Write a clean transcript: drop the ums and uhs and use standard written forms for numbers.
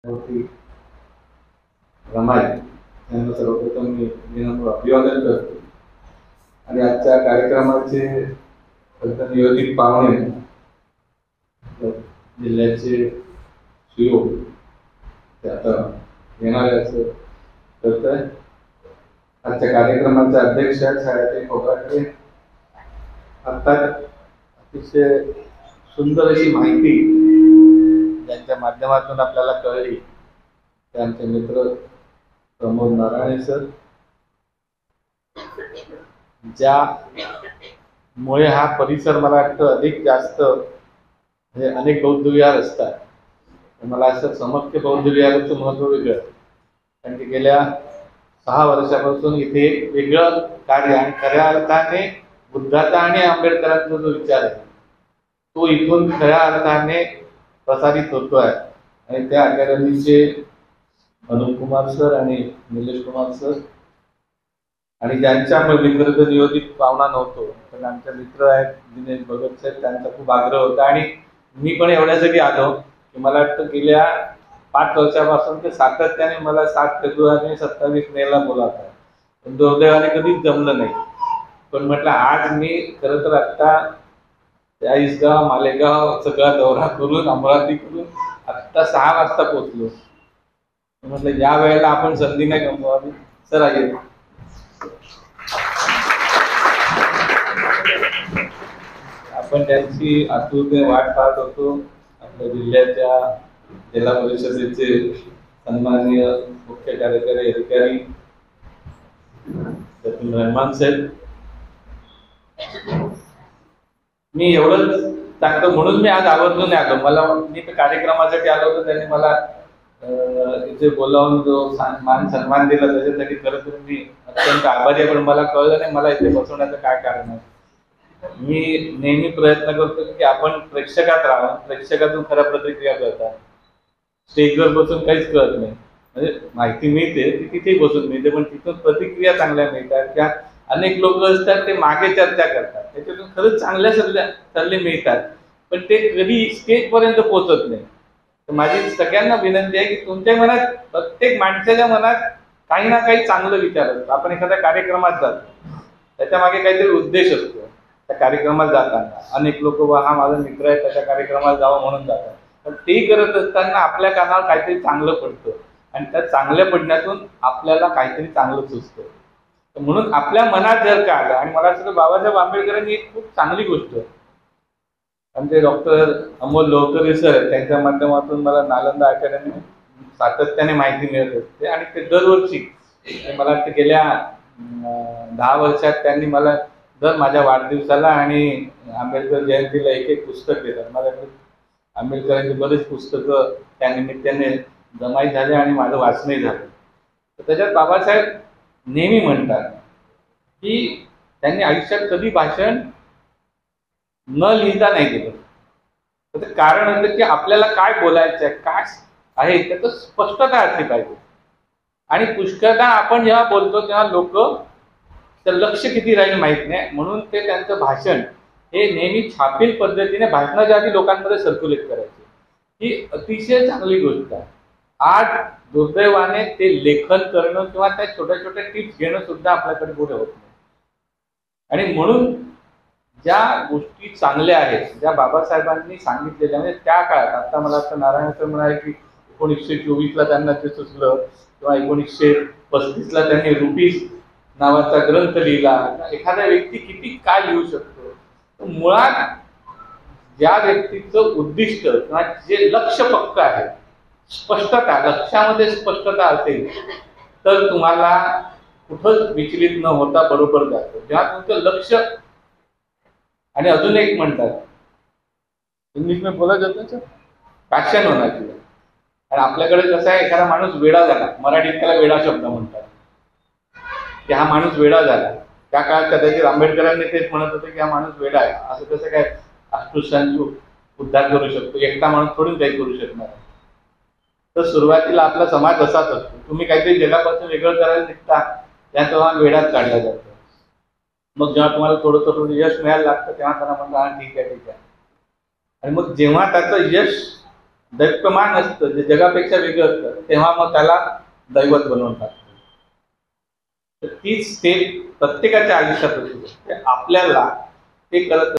होती रमाई यांना सर्वप्रथम मी विनम्र अभिवादन करतो आणि आजच्या कार्यक्रमाचे नियोजित पाहुणे जिल्ह्याचे सीओ ते आता येणारे असं करतोय. आजच्या कार्यक्रमाचे अध्यक्ष छायाताई खोब्रागडे. आता अतिशय सुंदर अशी माहिती ज्यांच्या माध्यमातून आपल्याला कळली ते आमचे मित्र प्रमोद नारायणे सर, ज्यामुळे हा परिसर मला वाटतं अधिक जास्त म्हणजे अनेक बौद्ध विहार असतात, मला असं समक्ष बौद्ध विहाराचं महत्व वेगळं, कारण की गेल्या 6 वर्षापासून इथे वेगळं कार्य आणि खऱ्या अर्थाने बुद्धाचा आणि आंबेडकरांचा जो विचार आहे तो इथून खऱ्या अर्थाने प्रसारित होतोय. आणि त्या अकॅडमीचे अनुप कुमार सर आणि निलेश कुमार सर आणि ज्यांच्या मित्र नियोजित पाहुणा नव्हतो पण आमचे मित्र आहेत दिनेश भगत साहेब, त्यांचा खूप आग्रह होता आणि मी पण एवढ्यासाठी आलो की मला वाटतं गेल्या 5 वर्षापासून ते सातत्याने मला 7 फेब्रुवारी आणि 27 मेला बोलावत आहे, पण दुर्दैवाने कधीच जमलं नाही. पण म्हटलं आज मी खरं तर आत्ता चाळीसगाव मालेगाव सगळा दौरा करून अमरावती करून आत्ता 6 वाजता पोहोचलो. म्हटलं या वेळेला आपण संधी नाही गमवावी. सर आहे आपण त्यांची आतुरतेने वाट पाहत होतो. आपल्या जिल्ह्याच्या जिल्हा परिषदेचे सन्माननीय मुख्य कार्यकारी अधिकारी सचिन रहमान साहेब, मी एवढंच सांगतो म्हणून मी आज आवर्जून आलो. मी कार्यक्रमासाठी आलो होतो, त्यांनी मला इथे बोलावून जो मान सन्मान दिला त्याच्यासाठी खरं तर मी अत्यंत आभारी आहे. पण मला कळलं नाही मला इथे बसवण्याचं काय कारण आहे. मी नेहमी प्रयत्न करतो की आपण प्रेक्षकात राहावं, प्रेक्षकातून खऱ्या प्रतिक्रिया करतात. स्टेजवर बसून काहीच कळत नाही, म्हणजे माहिती मिळते ती तिथे बसून मिळते पण तिथून प्रतिक्रिया चांगल्या मिळतात. त्या अनेक लोक असतात ते मागे चर्चा करतात, त्याच्यातून खरंच चांगल्या सल्ले मिळतात पण ते कधी स्टेज पर्यंत पोहोचत नाही. तर माझी सगळ्यांना विनंती आहे की तुमच्या मनात, प्रत्येक माणसाच्या मनात काही ना काही चांगलं विचार असतो. आपण एखाद्या कार्यक्रमात जातो त्याच्या मागे काहीतरी उद्देश असतो. त्या कार्यक्रमात जाताना अनेक लोक हा माझा मित्र आहे त्याच्या कार्यक्रमात जावं म्हणून जातात, पण ते करत असताना आपल्या कानावर काहीतरी चांगलं पडतं आणि त्या चांगल्या पडण्यातून आपल्याला काहीतरी चांगलं सुचतं. म्हणून आपल्या मनात जर का आलं, आणि मला असं बाबासाहेब आंबेडकरांनी एक खूप चांगली गोष्ट आमचे डॉक्टर अमोल लोहकरे सर त्यांच्या माध्यमातून मला नालंदा अकॅडमी सातत्याने माहिती मिळत असते आणि ते दरवर्षी मला वाटतं गेल्या 10 वर्षात त्यांनी मला दर माझ्या वाढदिवसाला आणि आंबेडकर जयंतीला एक पुस्तक देतात. माझ्याकडे आंबेडकरांची बरेच पुस्तकं त्या निमित्ताने जमाई झाले आणि माझं वाचनही झालं. तर त्याच्यात बाबासाहेब नेहमी म्हणतात की त्यांनी आयुष्यात कधी भाषण न लिहिता नाही दिलं. त्याचं कारण होतं की आपल्याला काय बोलायचं आहे, काय आहे त्याचं स्पष्टता असली पाहिजे. आणि पुष्कळदा आपण जेव्हा बोलतो तेव्हा लोक तर लक्ष किती राहील माहित नाही, म्हणून ते त्यांचं भाषण हे नेहमी छापील पद्धतीने भाषणाच्या आधी लोकांमध्ये सर्क्युलेट करायचे. ही अतिशय चांगली गोष्ट आहे. आज दुर्दैवाने ते लेखन करणं किंवा त्या छोट्या छोट्या टिप्स घेणं सुद्धा आपल्याकडे पुढे होत नाही. आणि म्हणून ज्या गोष्टी चांगल्या आहेत, ज्या बाबासाहेबांनी सांगितलेल्या म्हणजे त्या काळात, आता मला असं नारायण सर म्हणाले की 1924ला त्यांना ते सुचलं किंवा 1935ला त्यांनी रुपीज नावाचा ग्रंथ लिहिला. एखादा व्यक्ती किती काय लिहू शकतो. मुळात ज्या व्यक्तीचं उद्दिष्ट किंवा जे लक्ष पक्क आहे, स्पष्टता, लक्षामध्ये स्पष्टता असेल तर तुम्हाला कुठंच विचलित न होता बरोबर जातो. जेव्हा तुमचं लक्ष, आणि अजून एक म्हणतात इंग्लिश में बोला जातं पॅशन होणार चाहिए. आणि आपल्याकडे कसं आहे, एखादा माणूस वेडा झाला, मराठीत त्याला वेडा शब्द म्हणतात, की हा माणूस वेडा झाला. त्या काळात कदाचित आंबेडकरांनी तेच म्हणत होते की हा माणूस वेडा आहे. असं कसं काय अस्पृश्यांचा उद्धार करू शकतो, एकटा माणूस थोडून काही करू शकणार. तर सुरुवातीला आपला समाज असाच असतो, तुम्ही काहीतरी जगापासून वेगळं करायला निघता त्या तुम्हाला वेडात काढला जातो. मग जेव्हा तुम्हाला थोडं थोडं यश मिळायला लागतं तेव्हा त्यांना म्हणता हा ठीक आहे. आणि मग जेव्हा त्याचं यश दैवतमान असतं, जे जगापेक्षा वेगळं असतं, तेव्हा मग त्याला दैवत बनवून टाकतो. तर तीच ते प्रत्येकाच्या आयुष्यात असते. आपल्याला ते कळत